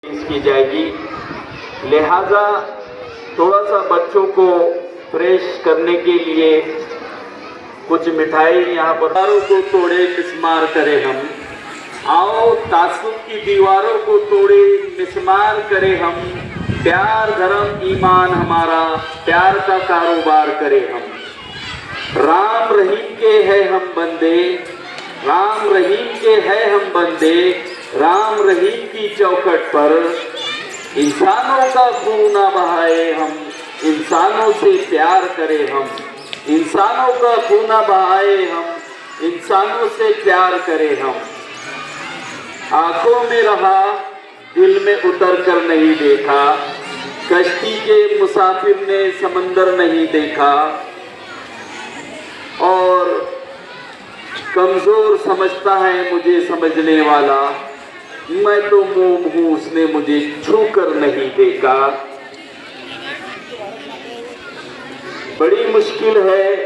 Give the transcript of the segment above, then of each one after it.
की जाएगी। लिहाजा थोड़ा सा बच्चों को फ्रेश करने के लिए कुछ मिठाई यहाँ पर। दीवारों को तोड़े मिसमार करे हम, आओ तासुब की दीवारों को तोड़े मिसमार करे हम। प्यार धर्म ईमान हमारा प्यार का कारोबार करे हम। राम रहीम के है हम बंदे, राम रहीम के है हम बंदे। राम रहीम की चौखट पर इंसानों का खून ना बहाए हम, इंसानों से प्यार करें हम। इंसानों का खून ना बहाए हम, इंसानों से प्यार करें हम। आंखों में रहा दिल में उतर कर नहीं देखा, कश्ती के मुसाफिर ने समंदर नहीं देखा। और कमजोर समझता है मुझे समझने वाला, मैं तो मोम हूं उसने मुझे छू कर नहीं देखा। बड़ी मुश्किल है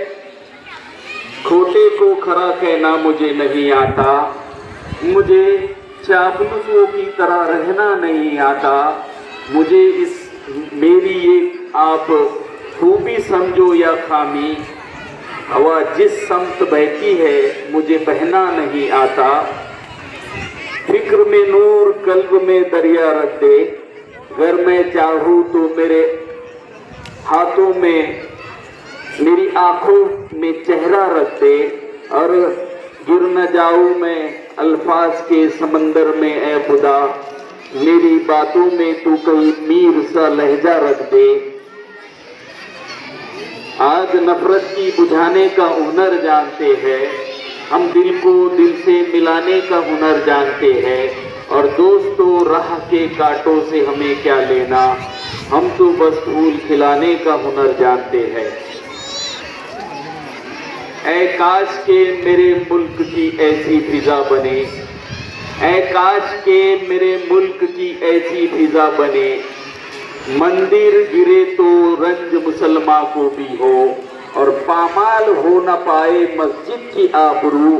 खोटे को खरा कहना मुझे नहीं आता, मुझे चापलूसों की तरह रहना नहीं आता। मुझे इस मेरी एक आप खूबी समझो या खामी, हवा जिस समत बहती है मुझे बहना नहीं आता। फिक्र में नूर कल्ब में दरिया रख दे, अगर मैं चाहूँ तो मेरे हाथों में मेरी आंखों में चेहरा रख दे। और गिर न जाऊँ मैं अल्फाज के समंदर में ए खुदा, मेरी बातों में तू कहीं मीर सा लहजा रख दे। आज नफरत की बुझाने का हुनर जानते हैं हम, दिल को दिल से मिलाने का हुनर जानते हैं। और दोस्तों राह के कांटों से हमें क्या लेना, हम तो बस फूल खिलाने का हुनर जानते हैं। ऐ काश के मेरे मुल्क की ऐसी फिजा बने, ऐ काश के मेरे मुल्क की ऐसी फिजा बने। मंदिर गिरे तो रंज मुसलमान को भी हो, और पामाल हो न पाए मस्जिद की आबरू,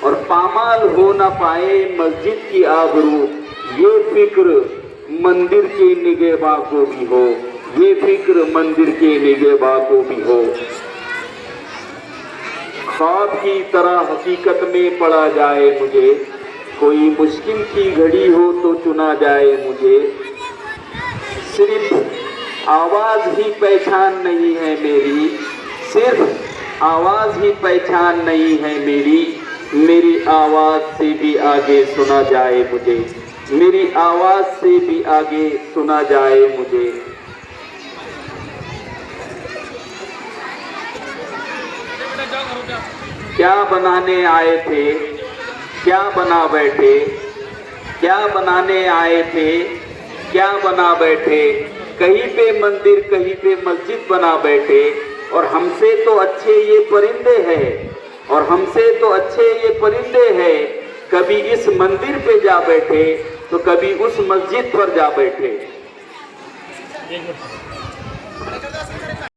और पामाल हो न पाए मस्जिद की आबरू। ये फिक्र मंदिर के निगहबां को भी हो, ये फिक्र मंदिर के निगहबां को भी हो। ख्वाब की तरह हकीकत में पड़ा जाए मुझे, कोई मुश्किल की घड़ी हो तो चुना जाए मुझे। सिर्फ आवाज ही पहचान नहीं है मेरी, सिर्फ आवाज ही पहचान नहीं है मेरी। मेरी आवाज से भी आगे सुना जाए मुझे, मेरी आवाज से भी आगे सुना जाए मुझे। क्या बनाने आए थे, क्या बना बैठे, क्या बनाने आए थे, क्या बना बैठे। कहीं पे मंदिर कहीं पे मस्जिद बना बैठे, और हमसे तो अच्छे ये परिंदे हैं, और हमसे तो अच्छे ये परिंदे हैं। कभी इस मंदिर पे जा बैठे तो कभी उस मस्जिद पर जा बैठे।